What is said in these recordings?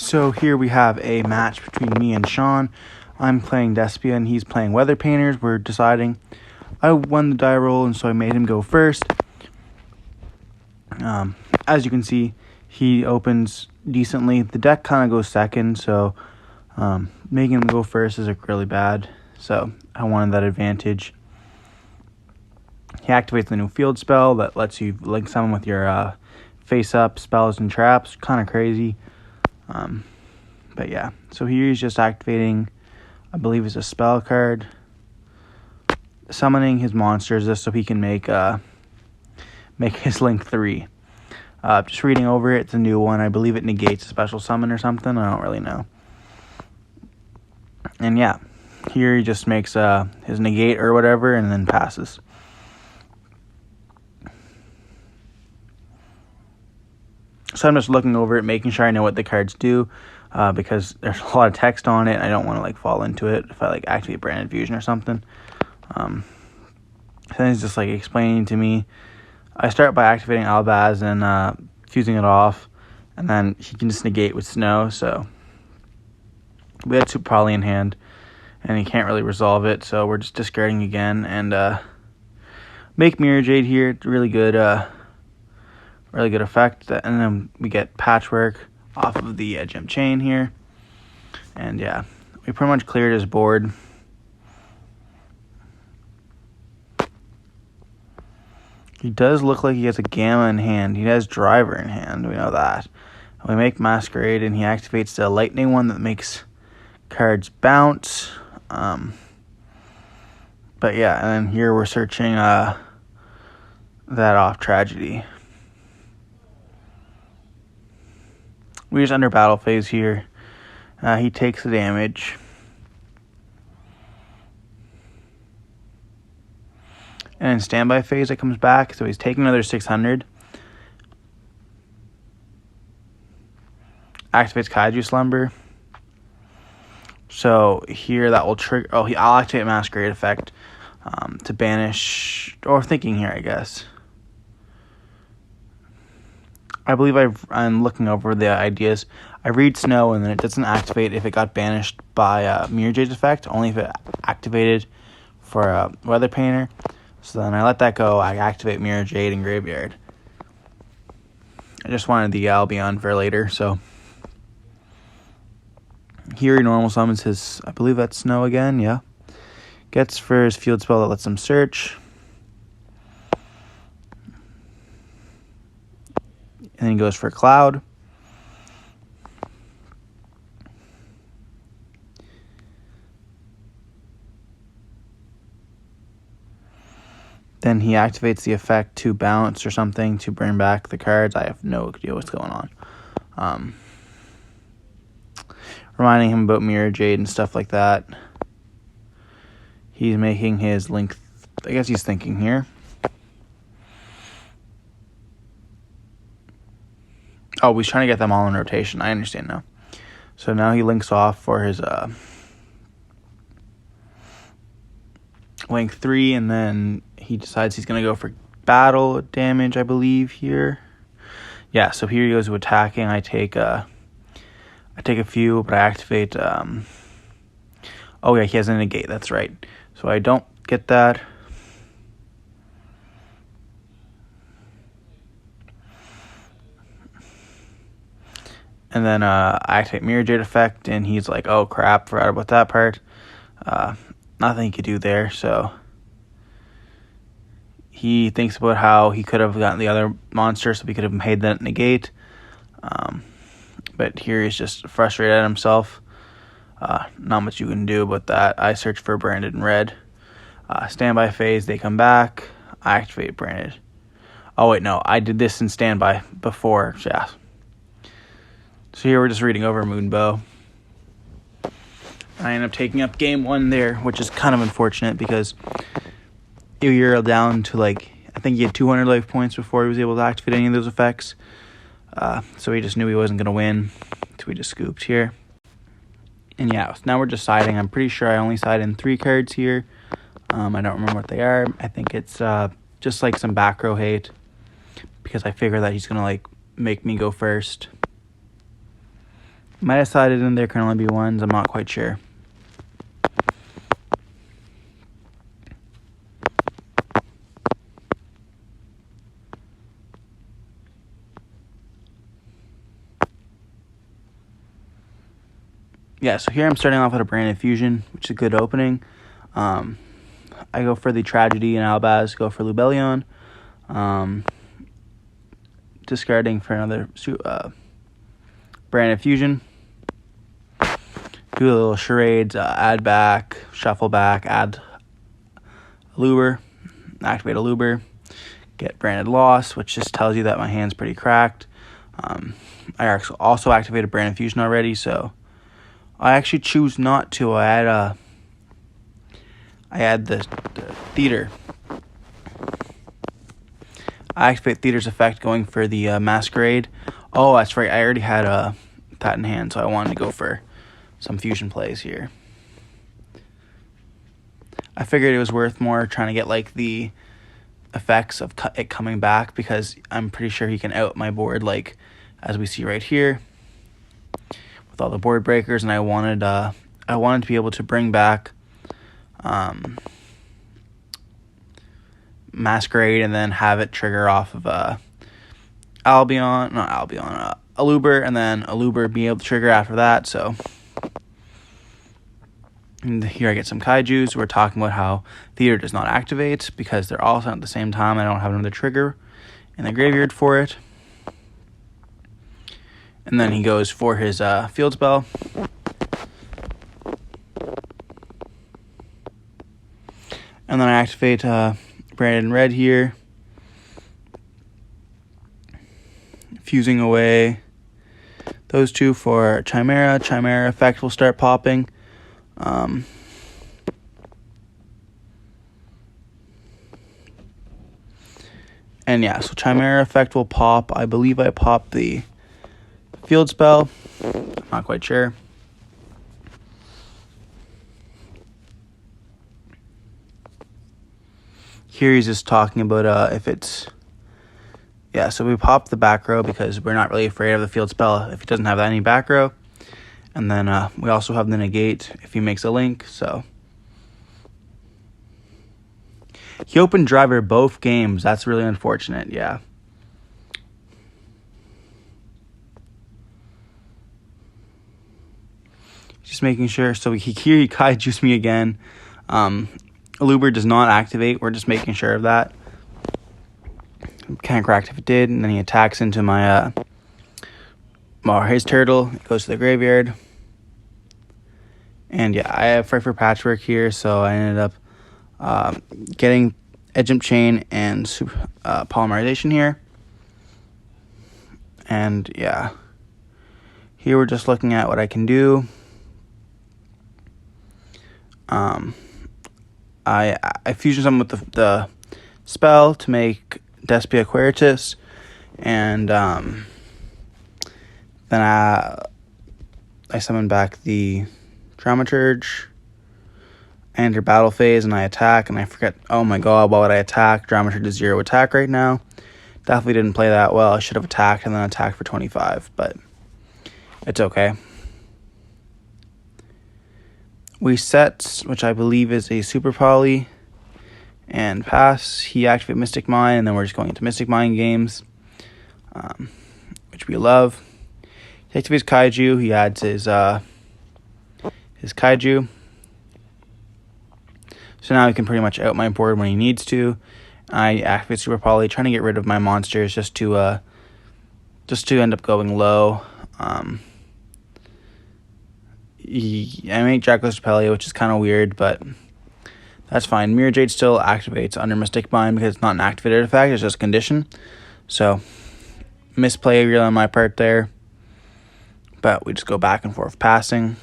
So here we have a match between me and Sean. I'm playing Despia and he's playing Weather Painters. We're deciding. I won the die roll, and so I made him go first. As you can see, he opens decently. The deck kind of goes second, so making him go first is really bad. So I wanted that advantage. He activates the new field spell that lets you link summon with your face-up spells and traps. Kind of crazy. But yeah, so here he's just activating, I believe it's a spell card, summoning his monsters just so he can make his Link 3. Just reading over it, it's a new one. I believe it negates a special summon or something. I don't really know. And yeah, here he just makes his negate or whatever and then passes. So I'm just looking over it, making sure I know what the cards do, because there's a lot of text on it, and I don't want to fall into it if I activate Branded Fusion or something. So then he's just explaining to me. I start by activating Albaz and fusing it off, and then he can just negate with Snow. So we had Super Poly in hand, and he can't really resolve it, so we're just discarding again and make Mirror Jade here. It's really good effect. And then we get Patchwork off of the Gem Chain here. And yeah, we pretty much cleared his board. He does look like he has a Gamma in hand. He has Driver in hand. We know that. We make Masquerade, and he activates the Lightning one that makes cards bounce. But yeah, and then here we're searching that off Tragedy. We're just under battle phase here. He takes the damage. And in standby phase, it comes back, so he's taking another 600. Activates Kaiju Slumber. So here that will trigger. Oh, I'll activate Masquerade effect to banish. Or thinking here, I guess. I believe I'm looking over the ideas. I read Snow, and then it doesn't activate if it got banished by Mirror Jade's effect, only if it activated for a Weather Painter. So then I let that go. I activate Mirror Jade and Graveyard. I just wanted the Albion for later, so here he normal summons his, I believe that's Snow again, yeah. Gets for his field spell that lets him search. And then he goes for Cloud. Then he activates the effect to bounce or something to bring back the cards. I have no idea what's going on. Reminding him about Mirror Jade and stuff like that. He's making his Link. I guess he's thinking here. Oh, he's trying to get them all in rotation. I understand now. So now he links off for his Link 3, and then he decides he's going to go for battle damage, I believe, here. Yeah, so here he goes to attacking. I take a few, but I activate... oh, yeah, he has a negate. That's right. So I don't get that. And then I activate Mirror Jade effect, and he's like, oh, crap, forgot about that part. Nothing he could do there, so he thinks about how he could have gotten the other monster, so he could have made that negate. But here he's just frustrated at himself. Not much you can do about that. I search for Branded in red. Standby phase, they come back. I activate Branded. Oh, wait, no, I did this in standby before, yeah. So here we're just reading over Moonbow. I end up taking up game 1 there, which is kind of unfortunate because Yugioh down to I think he had 200 life points before he was able to activate any of those effects. So he just knew he wasn't going to win, so we just scooped here. And yeah, so now we're just siding. I'm pretty sure I only side in 3 cards here. I don't remember what they are. I think it's just some back row hate because I figure that he's going to make me go first. Might have decided in there can only be ones. I'm not quite sure. Yeah, so here I'm starting off with a Branded Fusion, which is a good opening. I go for the Tragedy and Albaz, go for Lubellion. Discarding for another Branded Fusion. Do a little charades, add back, shuffle back, add a Luber, activate a Luber, get Branded Loss, which just tells you that my hand's pretty cracked. I also activated Branded Fusion already, so I actually choose not to. I add the Theater. I activate Theater's effect going for the Masquerade. Oh, that's right. I already had that in hand, so I wanted to go for some fusion plays here. I figured it was worth more trying to get like the effects of it coming back, because I'm pretty sure he can out my board, like as we see right here with all the board breakers, and I wanted to be able to bring back Masquerade and then have it trigger off of Aluber, and then Aluber be able to trigger after that. So and here I get some Kaijus. We're talking about how Theater does not activate because they're all sent at the same time. I don't have another trigger in the graveyard for it. And then he goes for his field spell. And then I activate Branded Red here. Fusing away those two for Chimera. Chimera effect will start popping. And yeah, so Chimera effect will pop. I believe I popped the field spell. I'm not quite sure. Here he's just talking about if it's... Yeah, so we pop the back row because we're not really afraid of the field spell if he doesn't have any back row. And then we also have the negate if he makes a link, so... He opened driver both games. That's really unfortunate, yeah. Just making sure. So here he kaijus me again. Luber does not activate. We're just making sure of that. Kind of cracked if it did. And then he attacks into my his turtle. It goes to the graveyard. And yeah, I have Fright for Patchwork here, so I ended up getting Edge Imp Chain and Polymerization here. And yeah, here we're just looking at what I can do. I fusion some with the spell to make Despia Queritus, and then I summon back the Dramaturge. I enter battle phase and I attack, and I forget, oh my god, why would I attack? Dramaturge is 0 attack right now. Definitely didn't play that well. I should have attacked and then attacked for 25, but it's okay. We set, which I believe is a Super Poly, and pass. He activates Mystic Mine, and then we're just going into Mystic Mine games, which we love. He activates Kaiju. He adds his Kaiju. So now he can pretty much out my board when he needs to. I activate Super Poly, trying to get rid of my monsters just to end up going low. I made Dracula's Pelea, which is kind of weird, but that's fine. Mirror Jade still activates under Mystic Mine because it's not an activated effect, it's just a condition. So, misplay really on my part there. But we just go back and forth passing.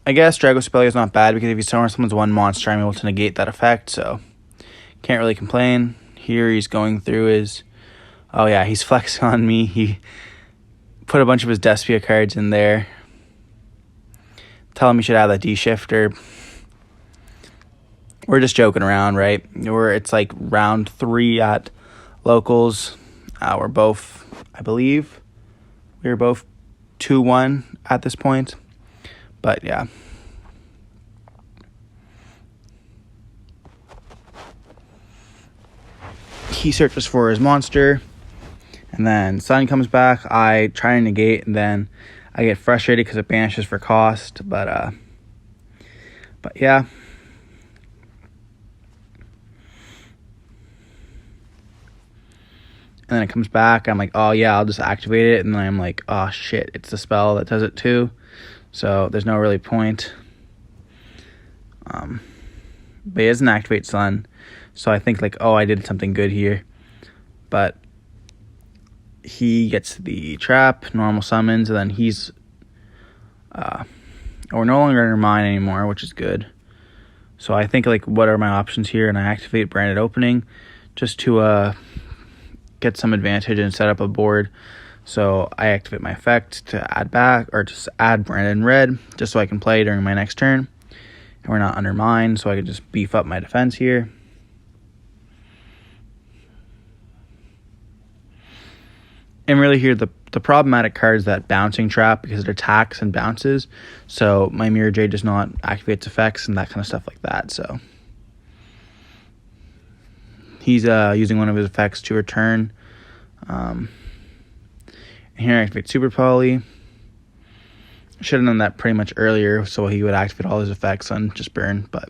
I guess Dracula's Pelea is not bad because if you summon someone's one monster, I'm able to negate that effect, so can't really complain. Here he's going through his... Oh yeah, he's flexing on me. He put a bunch of his Despia cards in there. Tell him he should have that D-shifter. We're just joking around, right? It's like round 3 at locals. We're both, I believe, we were both 2-1 at this point. But yeah. He searches for his monster, and then Sun comes back. I try to negate, and then I get frustrated because it banishes for cost. But yeah. And then it comes back. I'm like, oh yeah, I'll just activate it. And then I'm like, oh shit, it's the spell that does it too. So there's no really point. But he doesn't activate Sun. So I think like, oh, I did something good here. But he gets the trap, normal summons, and then he's... we're no longer under mine anymore, which is good. So I think like, what are my options here? And I activate Branded Opening just to get some advantage and set up a board. So I activate my effect to add back, or just add Branded Red, just so I can play during my next turn. And we're not under mine, so I can just beef up my defense here. And really here, the problematic card is that bouncing trap, because it attacks and bounces. So my Mirror Jade does not activate its effects and that kind of stuff like that. So he's using one of his effects to return. And here I activate Super Poly. Should have done that pretty much earlier, so he would activate all his effects and just burn. But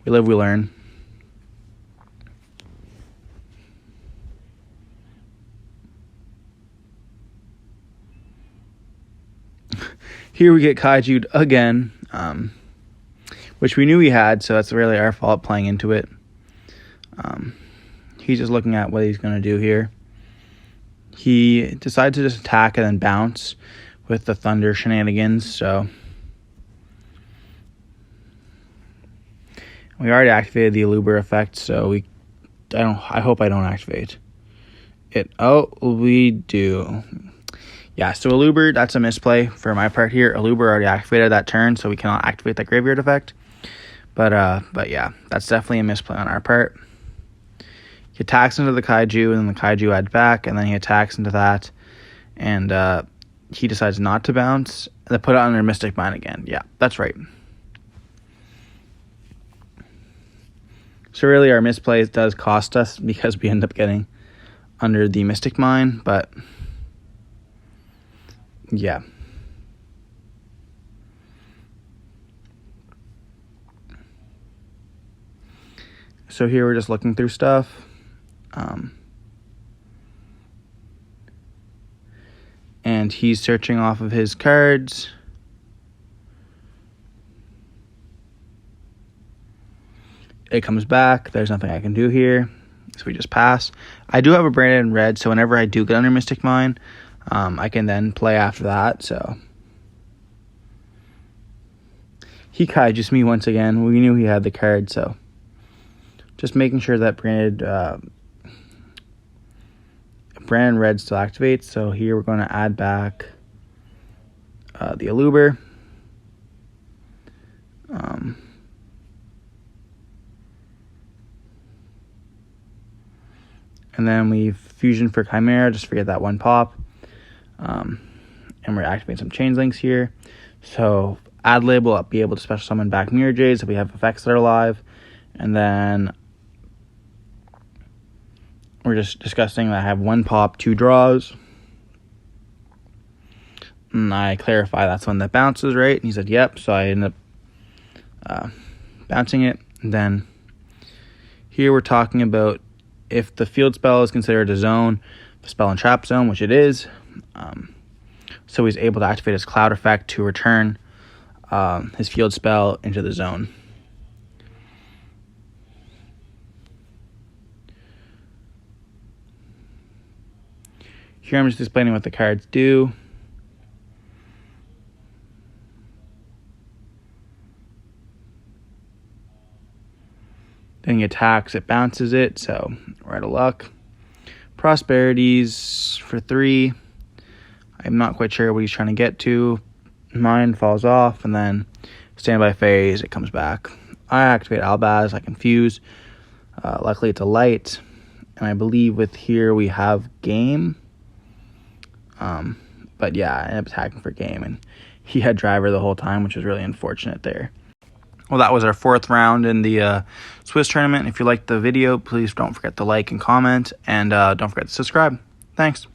we live, we learn. Here we get Kaiju'd again, which we knew he had, so that's really our fault playing into it. He's just looking at what he's going to do here. He decides to just attack and then bounce with the Thunder shenanigans, so... We already activated the Eluber effect, so I hope I don't activate it. Oh, we do. Yeah, so Eluber, that's a misplay for my part here. Eluber already activated that turn, so we cannot activate that graveyard effect. But yeah, that's definitely a misplay on our part. He attacks into the Kaiju, and then the Kaiju adds back, and then he attacks into that, and he decides not to bounce, and then put it under Mystic Mine again. Yeah, that's right. So really, our misplay does cost us because we end up getting under the Mystic Mine, but... yeah. So here we're just looking through stuff. And he's searching off of his cards. It comes back. There's nothing I can do here. So we just pass. I do have a Branded in red, so whenever I do get under Mystic Mine, I can then play after that, so. He Kaijus me once again. We knew he had the card, so. Just making sure that Branded red still activates. So here we're going to add back the Eluber. And then we Fusion for Chimera, just forget that one pop. And we're activating some Changelings here. So Adlib will be able to special summon back Mirror Jades if we have effects that are live. And then we're just discussing that I have one pop, 2 draws. And I clarify that's one that bounces, right? And he said, yep. So I end up bouncing it. And then here we're talking about if the field spell is considered a zone, the spell and trap zone, which it is. So he's able to activate his cloud effect to return his field spell into the zone. Here I'm just explaining what the cards do. Then he attacks, it bounces it, so we're out of luck. Prosperities for 3. I'm not quite sure what he's trying to get to. Mine falls off, and then standby phase, it comes back. I activate Albaz, I confuse. Luckily it's a light, and I believe with here we have game. But yeah, I ended up attacking for game, and he had driver the whole time, which was really unfortunate there. Well, that was our 4th round in the Swiss tournament. If you liked the video, please don't forget to like and comment, and don't forget to subscribe. Thanks.